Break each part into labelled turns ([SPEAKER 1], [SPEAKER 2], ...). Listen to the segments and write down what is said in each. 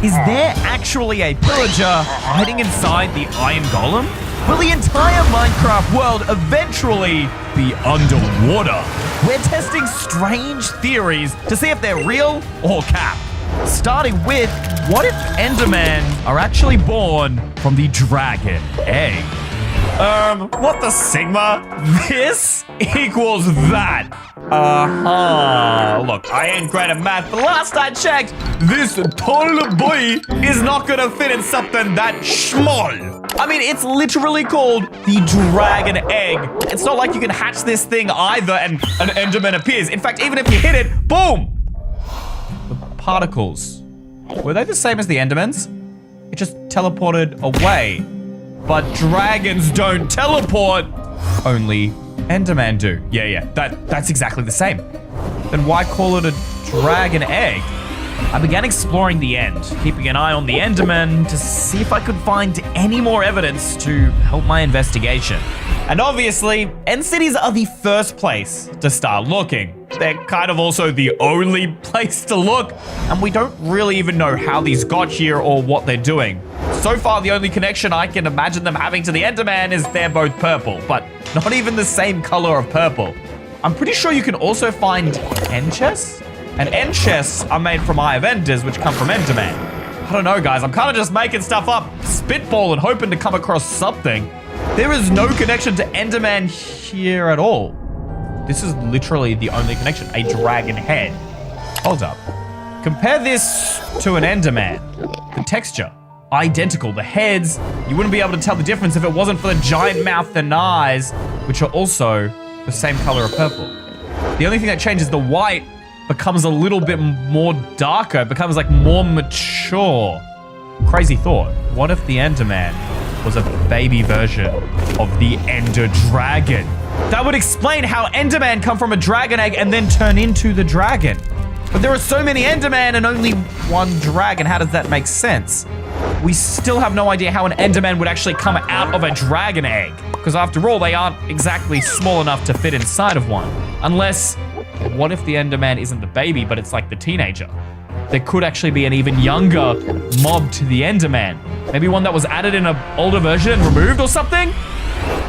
[SPEAKER 1] Is there actually a pillager hiding inside the iron golem? Will the entire Minecraft world eventually be underwater? We're testing strange theories to see if they're real or cap. Starting with, what if Endermen are actually born from the dragon egg? What the Sigma? This equals that. Look, I ain't great at math, but last I checked, this tall boy is not gonna fit in something that small. I mean, it's literally called the dragon egg. It's not like you can hatch this thing either and an Enderman appears. In fact, even if you hit it, boom! The particles. Were they the same as the Endermans? It just teleported away. But dragons don't teleport. Only Enderman do. Yeah, that's exactly the same. Then why call it a dragon egg? I began exploring the end, keeping an eye on the Enderman to see if I could find any more evidence to help my investigation. And obviously, end cities are the first place to start looking. They're kind of also the only place to look, and we don't really even know how these got here or what they're doing. So far, the only connection I can imagine them having to the Enderman is they're both purple, but not even the same color of purple. I'm pretty sure you can also find end chests, and end chests are made from Eye of Enders, which come from Enderman. I don't know, guys. I'm kind of just making stuff up, spitballing, hoping to come across something. There is no connection to Enderman here at all. This is literally the only connection, a dragon head. Hold up. Compare this to an Enderman. The texture, identical. The heads, you wouldn't be able to tell the difference if it wasn't for the giant mouth and eyes, which are also the same color of purple. The only thing that changes, the white becomes a little bit more darker. It becomes like more mature. Crazy thought. What if the Enderman was a baby version of the Ender Dragon? That would explain how Enderman come from a dragon egg and then turn into the dragon. But there are so many Enderman and only one dragon. How does that make sense? We still have no idea how an Enderman would actually come out of a dragon egg. Because after all, they aren't exactly small enough to fit inside of one. Unless, what if the Enderman isn't the baby, but it's like the teenager? There could actually be an even younger mob to the Enderman. Maybe one that was added in an older version and removed or something?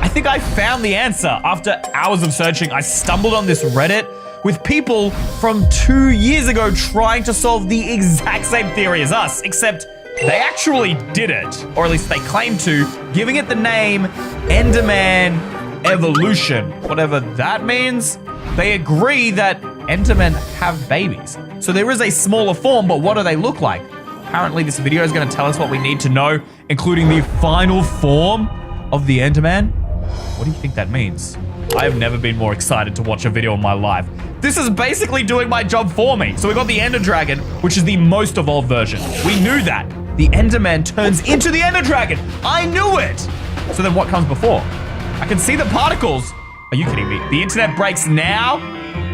[SPEAKER 1] I think I found the answer. After hours of searching, I stumbled on this Reddit with people from 2 years ago trying to solve the exact same theory as us, except they actually did it, or at least they claim to, giving it the name Enderman Evolution. Whatever that means, they agree that Endermen have babies. So there is a smaller form, but what do they look like? Apparently this video is going to tell us what we need to know, including the final form of the Enderman. What do you think that means? I have never been more excited to watch a video in my life. This is basically doing my job for me. So we got the Ender Dragon, which is the most evolved version. We knew that. The Enderman turns into the Ender Dragon. I knew it. So then what comes before? I can see the particles. Are you kidding me? The internet breaks now?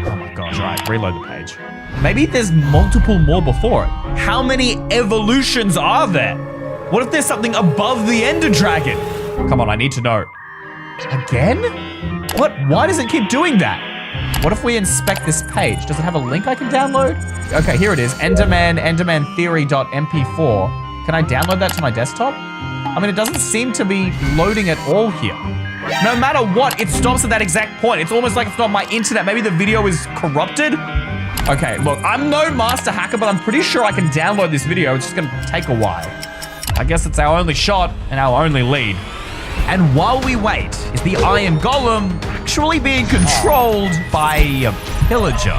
[SPEAKER 1] Oh my gosh, all right, reload the page. Maybe there's multiple more before it. How many evolutions are there? What if there's something above the Ender Dragon? Come on, I need to know. Again? What? Why does it keep doing that? What if we inspect this page? Does it have a link I can download? Okay, here it is. endermantheory.mp4. Can I download that to my desktop? I mean, it doesn't seem to be loading at all here. No matter what, it stops at that exact point. It's almost like it's not my internet. Maybe the video is corrupted. Okay, look, I'm no master hacker, but I'm pretty sure I can download this video. It's just gonna take a while. I guess it's our only shot and our only lead. And while we wait, is the Iron Golem actually being controlled by a pillager?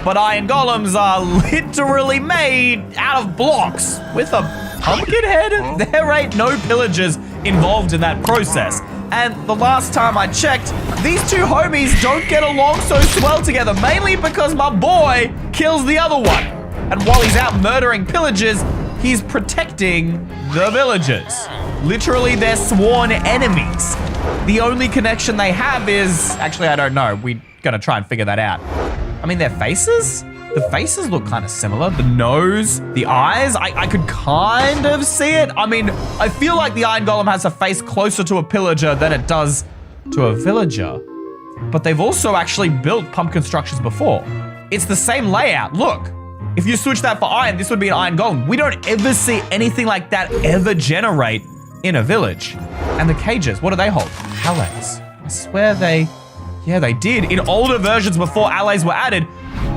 [SPEAKER 1] But Iron Golems are literally made out of blocks with a pumpkin head? There ain't no pillagers involved in that process. And the last time I checked, these two homies don't get along so swell together, mainly because my boy kills the other one. And while he's out murdering pillagers, he's protecting the villagers. Literally, they're sworn enemies. The only connection they have is, actually, I don't know. We're gonna try and figure that out. I mean, their faces? The faces look kind of similar. The nose, the eyes, I could kind of see it. I mean, I feel like the Iron Golem has a face closer to a pillager than it does to a villager. But they've also actually built pumpkin structures before. It's the same layout, look. If you switch that for iron, this would be an iron golem. We don't ever see anything like that ever generate in a village. And the cages, what do they hold? Allays. I swear yeah, they did. In older versions before allays were added,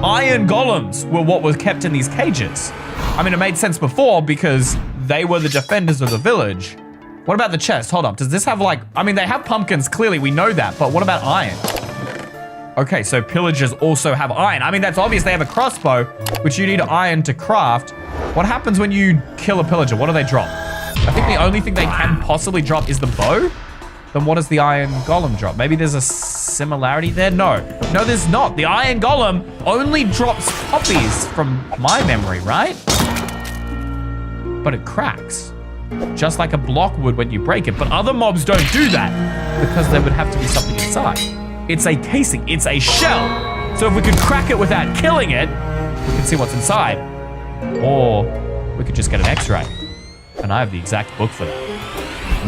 [SPEAKER 1] iron golems were what was kept in these cages. I mean, it made sense before because they were the defenders of the village. What about the chest? Hold up, does this have like, I mean, they have pumpkins, clearly, we know that, but what about iron? Okay, so pillagers also have iron. I mean, that's obvious, they have a crossbow, which you need iron to craft. What happens when you kill a pillager? What do they drop? I think the only thing they can possibly drop is the bow. Then what does the iron golem drop? Maybe there's a similarity there? No, there's not. The iron golem only drops poppies from my memory, right? But it cracks. Just like a block would when you break it. But other mobs don't do that because there would have to be something inside. It's a casing, it's a shell. So if we could crack it without killing it, we can see what's inside. Or we could just get an X-ray. And I have the exact book for that.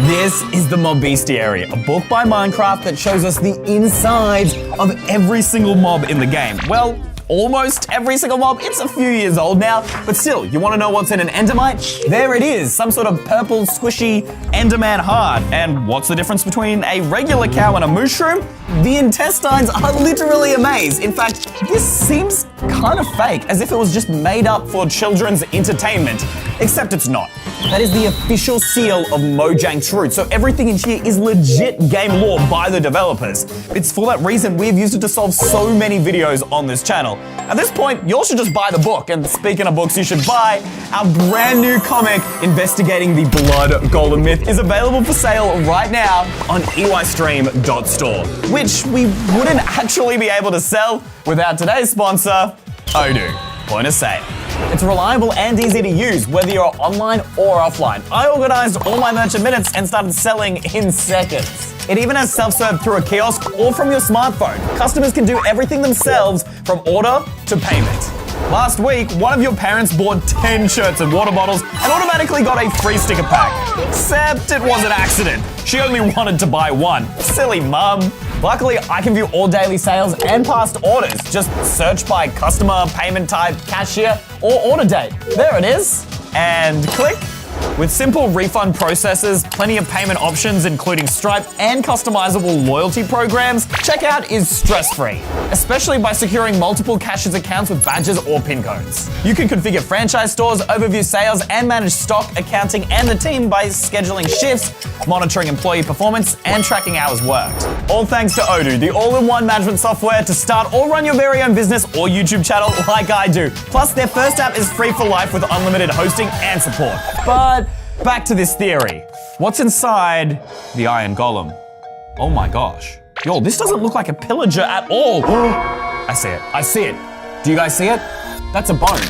[SPEAKER 2] This is the Mob Bestiary, a book by Minecraft that shows us the insides of every single mob in the game. Well, almost every single mob. It's a few years old now, but still, you want to know what's in an endermite? There it is, some sort of purple, squishy enderman heart. And what's the difference between a regular cow and a mushroom? The intestines are literally a maze. In fact, this seems kind of fake, as if it was just made up for children's entertainment, except it's not. That is the official seal of Mojang Truth, so everything in here is legit game lore by the developers. It's for that reason we've used it to solve so many videos on this channel. At this point, you all should just buy the book, and speaking of books, you should buy our brand new comic investigating the Blood Golem myth is available for sale right now on EYstream.store, which we wouldn't actually be able to sell without today's sponsor, Odoo. Point of sale. It's reliable and easy to use, whether you're online or offline. I organized all my merchant minutes and started selling in seconds. It even has self-serve through a kiosk or from your smartphone. Customers can do everything themselves from order to payment. Last week, one of your parents bought 10 shirts and water bottles and automatically got a free sticker pack. Except it was an accident. She only wanted to buy one. Silly mum. Luckily, I can view all daily sales and past orders. Just search by customer, payment type, cashier, or order date. There it is. And click. With simple refund processes, plenty of payment options including Stripe and customizable loyalty programs, checkout is stress-free, especially by securing multiple cashier's accounts with badges or PIN codes. You can configure franchise stores, overview sales, and manage stock, accounting, and the team by scheduling shifts, monitoring employee performance, and tracking hours worked. All thanks to Odoo, the all-in-one management software to start or run your very own business or YouTube channel like I do. Plus, their first app is free for life with unlimited hosting and support. But back to this theory. What's inside the Iron Golem? Oh my gosh. Yo, this doesn't look like a pillager at all. I see it. I see it. Do you guys see it? That's a bone.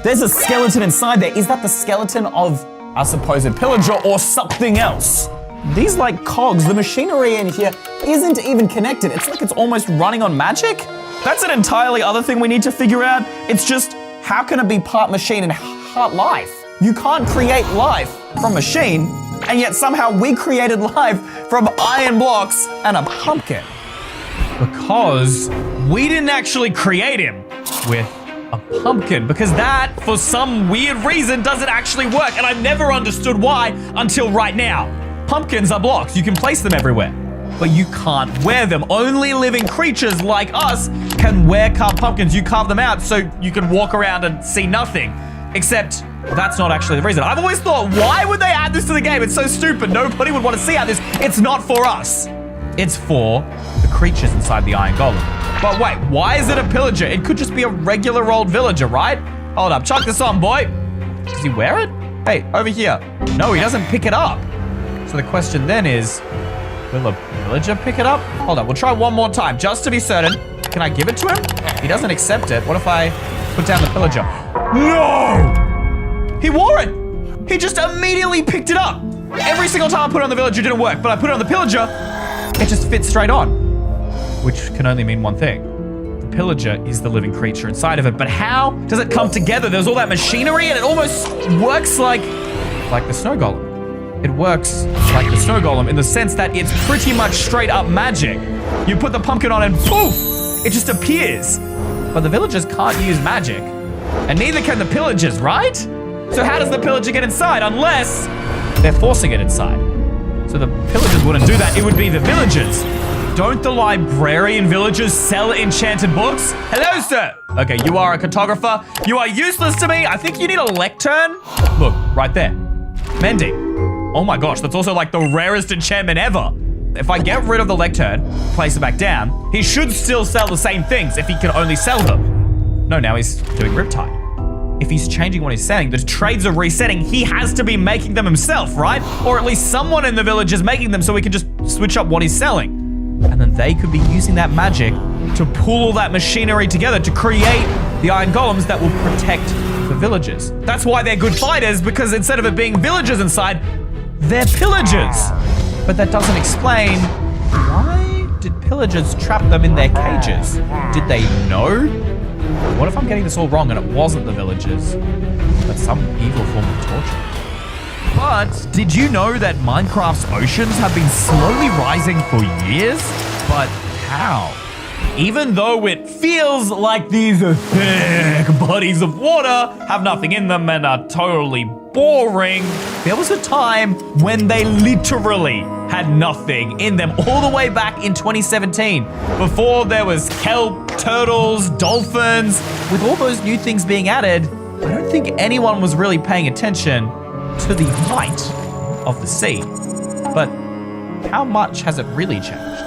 [SPEAKER 2] There's a skeleton inside there. Is that the skeleton of our supposed pillager or something else? These like cogs, the machinery in here isn't even connected. It's like it's almost running on magic. That's an entirely other thing we need to figure out. It's just, how can it be part machine and part life? You can't create life from machine, and yet somehow we created life from iron blocks and a pumpkin. Because we didn't actually create him with a pumpkin, because that, for some weird reason, doesn't actually work, and I've never understood why until right now. Pumpkins are blocks, you can place them everywhere, but you can't wear them. Only living creatures like us can wear carved pumpkins. You carve them out so you can walk around and see nothing, except that's not actually the reason. I've always thought, why would they add this to the game? It's so stupid. Nobody would want to see out this. It's not for us. It's for the creatures inside the Iron Golem. But wait, why is it a pillager? It could just be a regular old villager, right? Hold up, chuck this on, boy. Does he wear it? Hey, over here. No, he doesn't pick it up. So the question then is, will a villager pick it up? Hold up, we'll try one more time, just to be certain. Can I give it to him? He doesn't accept it. What if I put down the pillager? No! He wore it! He just immediately picked it up. Every single time I put it on the villager, it didn't work, but I put it on the pillager, it just fits straight on. Which can only mean one thing. The pillager is the living creature inside of it, but how does it come together? There's all that machinery and it almost works like the snow golem. It works like the snow golem in the sense that it's pretty much straight up magic. You put the pumpkin on and poof, it just appears. But the villagers can't use magic.
[SPEAKER 1] And neither can the pillagers, right? So how does the pillager get inside unless they're forcing it inside? So the pillagers wouldn't do that. It would be the villagers. Don't the librarian villagers sell enchanted books? Hello, sir. Okay, you are a cartographer. You are useless to me. I think you need a lectern. Look, right there. Mending. Oh my gosh, that's also like the rarest enchantment ever. If I get rid of the lectern, place it back down, he should still sell the same things if he can only sell them. No, now he's doing Riptide. If he's changing what he's saying, the trades are resetting, he has to be making them himself, right? Or at least someone in the village is making them so we can just switch up what he's selling. And then they could be using that magic to pull all that machinery together to create the iron golems that will protect the villagers. That's why they're good fighters, because instead of it being villagers inside, they're pillagers. But that doesn't explain why did pillagers trap them in their cages? Did they know? What if I'm getting this all wrong and it wasn't the villagers, but some evil form of torture? But did you know that Minecraft's oceans have been slowly rising for years? But how? Even though it feels like these thick bodies of water have nothing in them and are totally boring, there was a time when they literally had nothing in them, all the way back in 2017, before there was kelp, turtles, dolphins. With all those new things being added, I don't think anyone was really paying attention to the height of the sea. But how much has it really changed?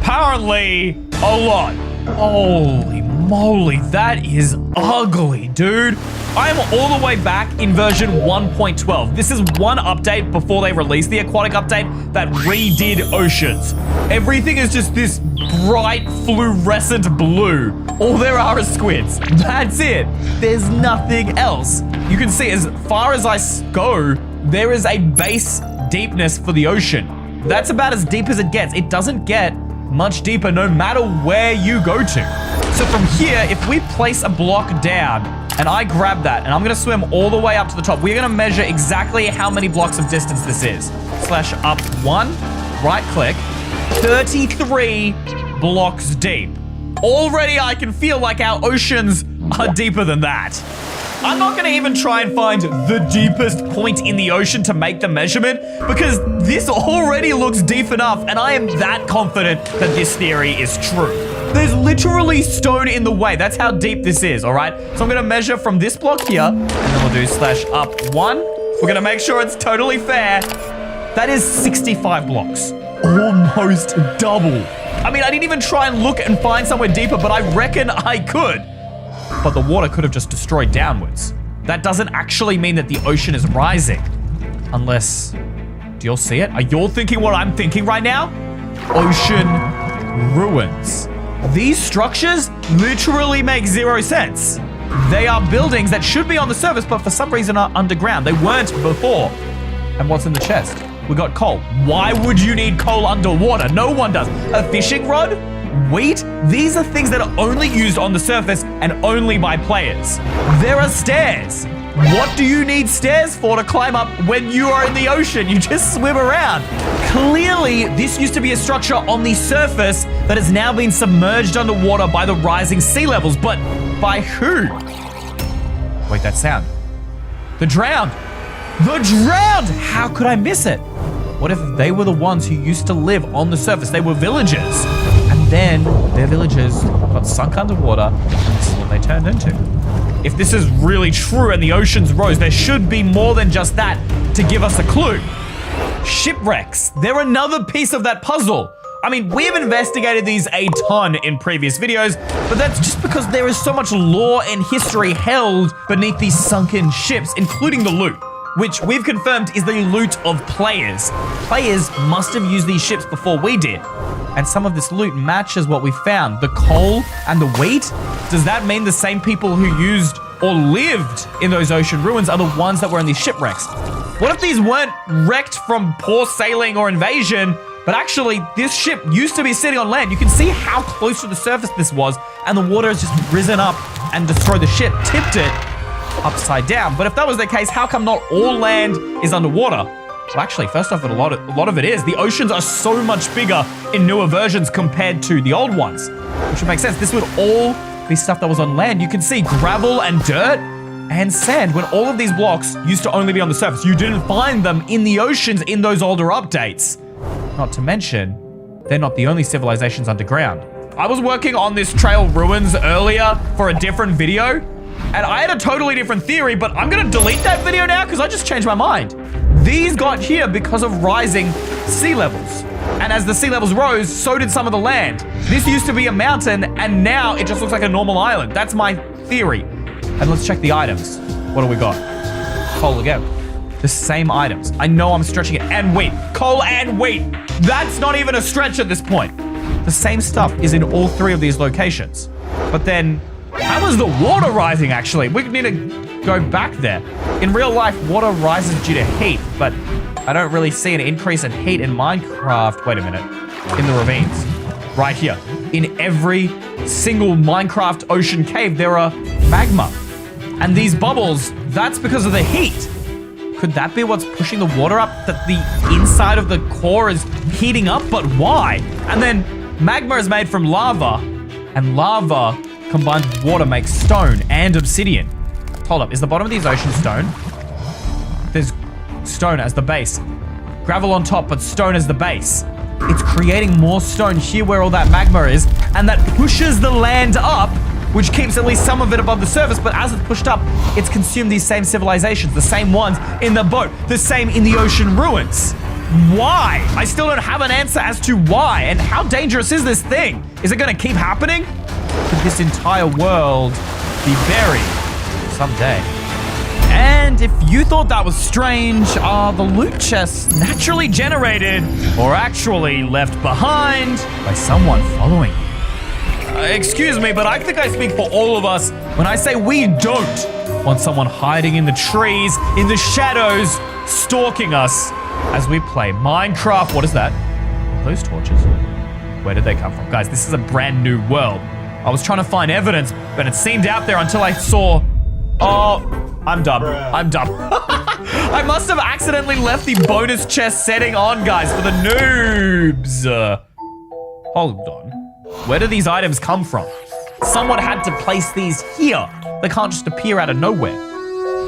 [SPEAKER 1] Apparently, a lot. Holy moly, that is ugly, dude. I am all the way back in version 1.12. This is one update before they released the aquatic update that redid oceans. Everything is just this bright fluorescent blue. All there are is squids. That's it. There's nothing else. You can see as far as I go, there is a base deepness for the ocean. That's about as deep as it gets. It doesn't get much deeper no matter where you go to. So from here, if we place a block down and I grab that and I'm gonna swim all the way up to the top, we're gonna measure exactly how many blocks of distance this is. Slash up 1, right click, 33 blocks deep. Already I can feel like our oceans are deeper than that. I'm not gonna even try and find the deepest point in the ocean to make the measurement because this already looks deep enough and I am that confident that this theory is true. There's literally stone in the way. That's how deep this is, all right? So I'm gonna measure from this block here and then we'll do slash up 1. We're gonna make sure it's totally fair. That is 65 blocks, almost double. I mean, I didn't even try and look and find somewhere deeper, but I reckon I could. But the water could have just destroyed downwards. That doesn't actually mean that the ocean is rising. Unless, do y'all see it? Are y'all thinking what I'm thinking right now? Ocean ruins. These structures literally make zero sense. They are buildings that should be on the surface, but for some reason are underground. They weren't before. And what's in the chest? We got coal. Why would you need coal underwater? No one does. A fishing rod? Wheat? These are things that are only used on the surface and only by players. There are stairs. What do you need stairs for to climb up when you are in the ocean? You just swim around. Clearly, this used to be a structure on the surface that has now been submerged underwater by the rising sea levels. But by who? Wait, that sound. The drowned. The drowned! How could I miss it? What if they were the ones who used to live on the surface? They were villagers. And then their villages got sunk underwater, and this is what they turned into. If this is really true and the oceans rose, there should be more than just that to give us a clue. Shipwrecks. They're another piece of that puzzle. I mean, we've investigated these a ton in previous videos, but that's just because there is so much lore and history held beneath these sunken ships, including the loot, which we've confirmed is the loot of players. Players must have used these ships before we did. And some of this loot matches what we found. The coal and the wheat? Does that mean the same people who used or lived in those ocean ruins are the ones that were in these shipwrecks? What if these weren't wrecked from poor sailing or invasion, but actually this ship used to be sitting on land? You can see how close to the surface this was, and the water has just risen up and destroyed the ship, tipped it upside down. But if that was the case, how come not all land is underwater? Well, actually, first off, a lot of it is. The oceans are so much bigger in newer versions compared to the old ones, which would make sense. This would all be stuff that was on land. You can see gravel and dirt and sand when all of these blocks used to only be on the surface. You didn't find them in the oceans in those older updates. Not to mention, they're not the only civilizations underground. I was working on this trail ruins earlier for a different video, and I had a totally different theory, but I'm gonna delete that video now because I just changed my mind. These got here because of rising sea levels. And as the sea levels rose, so did some of the land. This used to be a mountain, and now it just looks like a normal island. That's my theory. And let's check the items. What do we got? Coal again. The same items. I know I'm stretching it. And wheat. Coal and wheat. That's not even a stretch at this point. The same stuff is in all three of these locations. But then, how is the water rising actually? We need to go back there. In real life, water rises due to heat, but I don't really see an increase in heat in Minecraft. Wait a minute. In the ravines. Right here. In every single Minecraft ocean cave, there are magma. And these bubbles, that's because of the heat. Could that be what's pushing the water up? That the inside of the core is heating up? But why? And then magma is made from lava. And lava combined with water makes stone and obsidian. Hold up, is the bottom of these oceans stone? There's stone as the base. Gravel on top, but stone as the base. It's creating more stone here where all that magma is, and that pushes the land up, which keeps at least some of it above the surface, but as it's pushed up, it's consumed these same civilizations, the same ones in the boat, the same in the ocean ruins. Why? I still don't have an answer as to why, and how dangerous is this thing? Is it gonna keep happening? Could this entire world be buried someday? And if you thought that was strange, are the loot chests naturally generated or actually left behind by someone following you? Excuse me, but I think I speak for all of us when I say we don't want someone hiding in the trees, in the shadows, stalking us as we play Minecraft. What is that? Those torches? Where did they come from? Guys, this is a brand new world. I was trying to find evidence, but it seemed out there until I saw... Oh, I'm dumb. I'm dumb. I must have accidentally left the bonus chest setting on, guys, for the noobs. Hold on. Where do these items come from? Someone had to place these here. They can't just appear out of nowhere.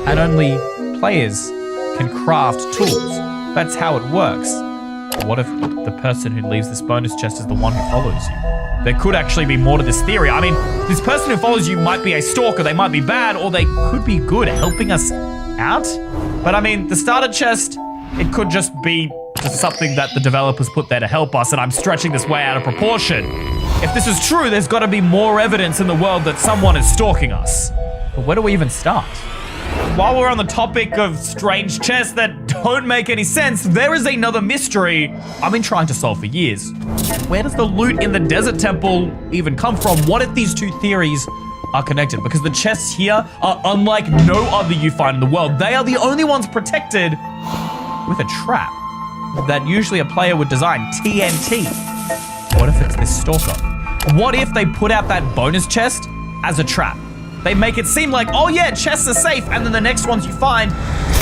[SPEAKER 1] And only players can craft tools. That's how it works. What if the person who leaves this bonus chest is the one who follows you? There could actually be more to this theory. I mean, this person who follows you might be a stalker, they might be bad, or they could be good, helping us out. But I mean, the starter chest, it could just be just something that the developers put there to help us, and I'm stretching this way out of proportion. If this is true, there's gotta be more evidence in the world that someone is stalking us. But where do we even start? While we're on the topic of strange chests that don't make any sense, there is another mystery I've been trying to solve for years. Where does the loot in the desert temple even come from? What if these two theories are connected? Because the chests here are unlike no other you find in the world. They are the only ones protected with a trap that usually a player would design, TNT. What if it's this stalker? What if they put out that bonus chest as a trap? They make it seem like, oh yeah, chests are safe, and then the next ones you find,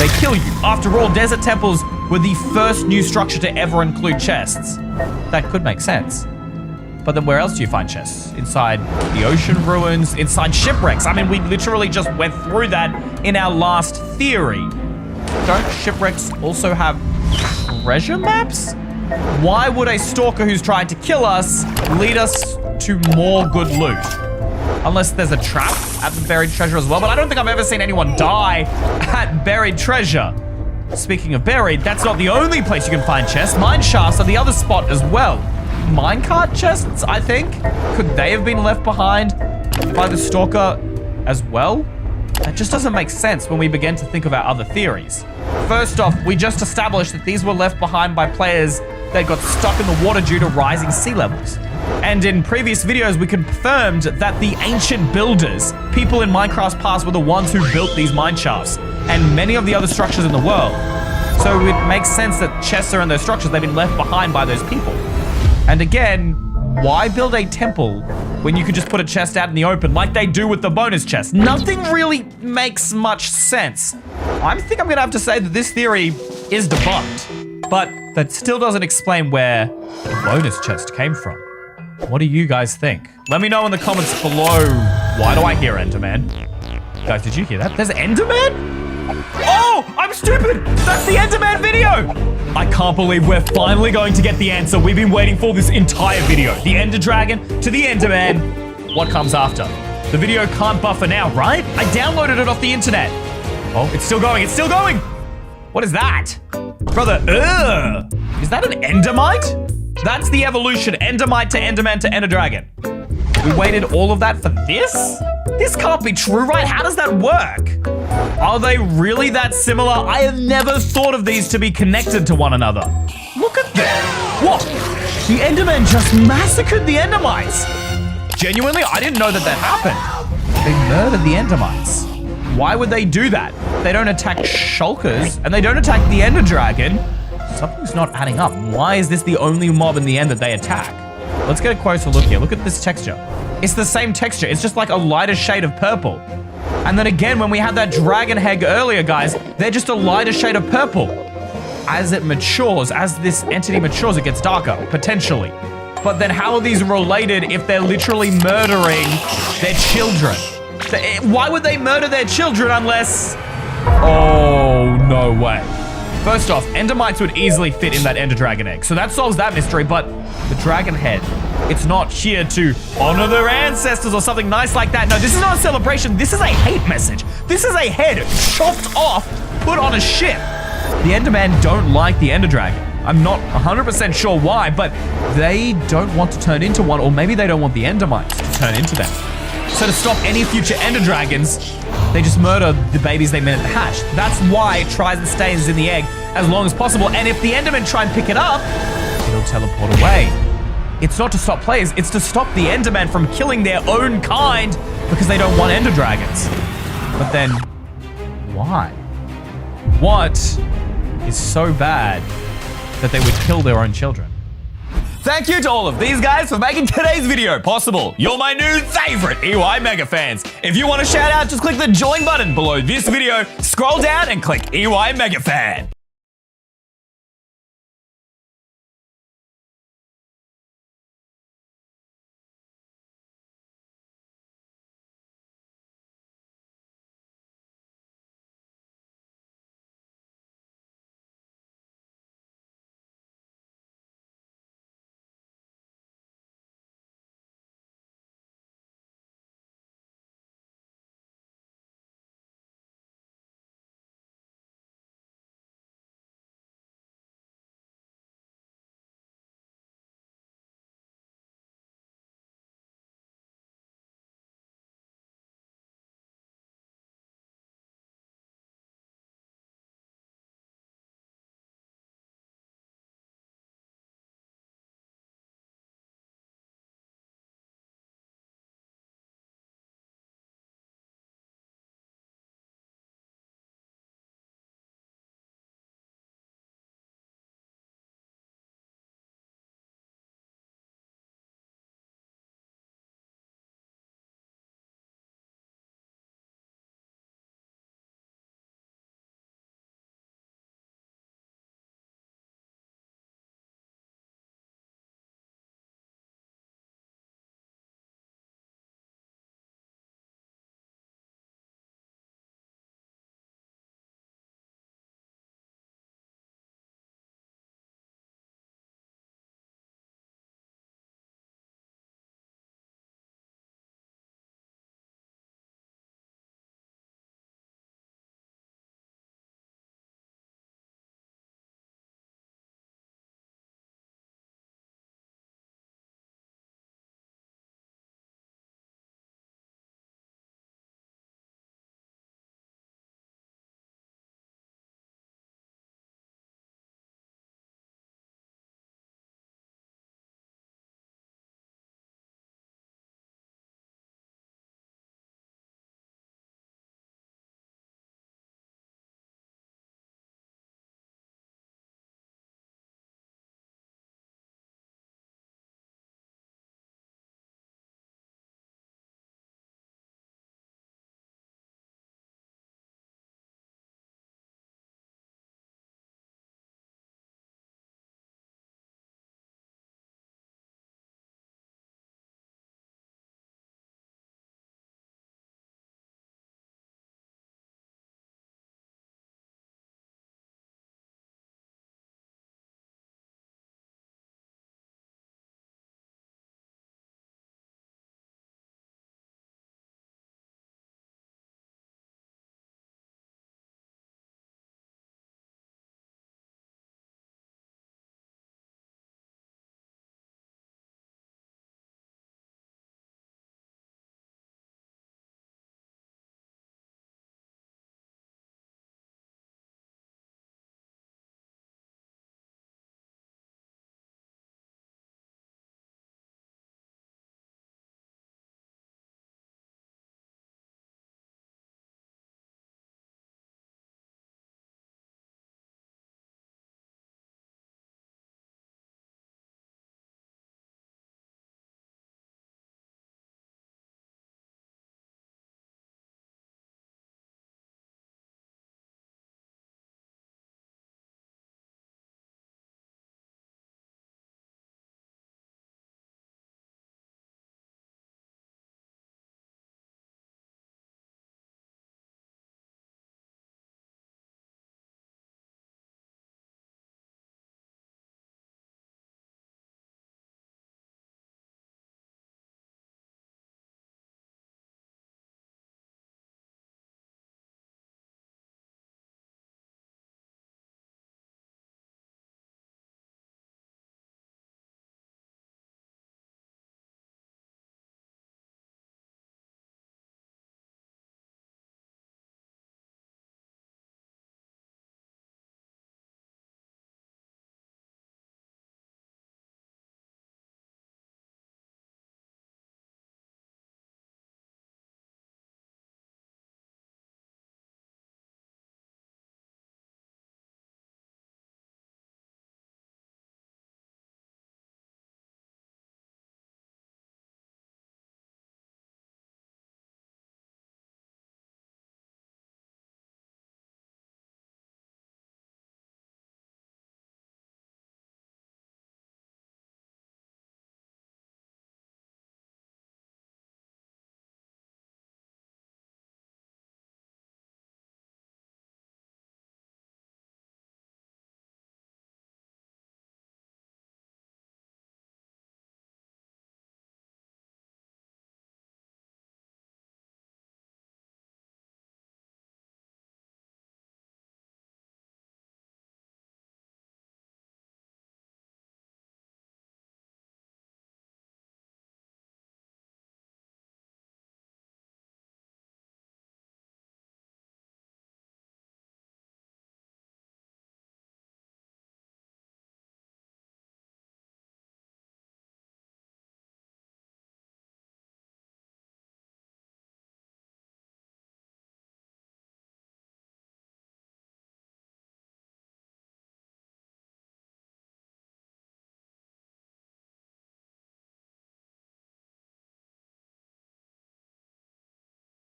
[SPEAKER 1] they kill you. After all, desert temples were the first new structure to ever include chests. That could make sense. But then where else do you find chests? Inside the ocean ruins, inside shipwrecks. I mean, we literally just went through that in our last theory. Don't shipwrecks also have treasure maps? Why would a stalker who's trying to kill us lead us to more good loot? Unless there's a trap at the buried treasure as well, but I don't think I've ever seen anyone die at buried treasure. Speaking of buried, that's not the only place you can find chests. Mine shafts are the other spot as well. Minecart chests, I think? Could they have been left behind by the stalker as well? That just doesn't make sense when we begin to think of our other theories. First off, we just established that these were left behind by players that got stuck in the water due to rising sea levels. And in previous videos, we confirmed that the ancient builders, people in Minecraft's past, were the ones who built these mine shafts and many of the other structures in the world. So it makes sense that chests are in those structures. They've been left behind by those people. And again, why build a temple when you could just put a chest out in the open like they do with the bonus chest? Nothing really makes much sense. I think I'm gonna have to say that this theory is debunked, but that still doesn't explain where the bonus chest came from. What do you guys think? Let me know in the comments below Why do I hear Enderman? Guys, did you hear that? There's Enderman? Oh, I'm stupid. That's the Enderman video. I can't believe we're finally going to get the answer we've been waiting for this entire video. The Ender Dragon to the Enderman. What comes after? The video can't buffer now, right? I downloaded it off the internet. Oh, it's still going. It's still going. What is that? Brother, is that an Endermite? That's the evolution. Endermite to Enderman to Ender Dragon. We waited all of that for this? This can't be true, right? How does that work? Are they really that similar? I have never thought of these to be connected to one another. Look at that. What? The Enderman just massacred the Endermites. Genuinely, I didn't know that that happened. They murdered the Endermites. Why would they do that? They don't attack shulkers, and they don't attack the Ender Dragon. Something's not adding up. Why is this the only mob in the end that they attack? Let's get a closer look here. Look at this texture. It's the same texture. It's just like a lighter shade of purple. And then again, when we had that dragon egg earlier, guys, they're just a lighter shade of purple. As it matures, as this entity matures, it gets darker, potentially. But then how are these related if they're literally murdering their children? Why would they murder their children unless... Oh, no way. First off, Endermites would easily fit in that Ender Dragon egg, so that solves that mystery, but the dragon head, it's not here to honor their ancestors or something nice like that. No, this is not a celebration. This is a hate message. This is a head chopped off, put on a ship. The Endermen don't like the Ender Dragon. I'm not 100% sure why, but they don't want to turn into one, or maybe they don't want the Endermites to turn into them. So to stop any future Ender Dragons, they just murder the babies they meant to hatch. That's why it tries and stays in the egg as long as possible. And if the Endermen try and pick it up, it'll teleport away. It's not to stop players, it's to stop the Enderman from killing their own kind because they don't want Ender Dragons. But then, why? What is so bad that they would kill their own children? Thank you to all of these guys for making today's video possible. You're my new favorite EY Mega fans. If you want a shout out, just click the join button below this video, scroll down and click EY Mega Fan.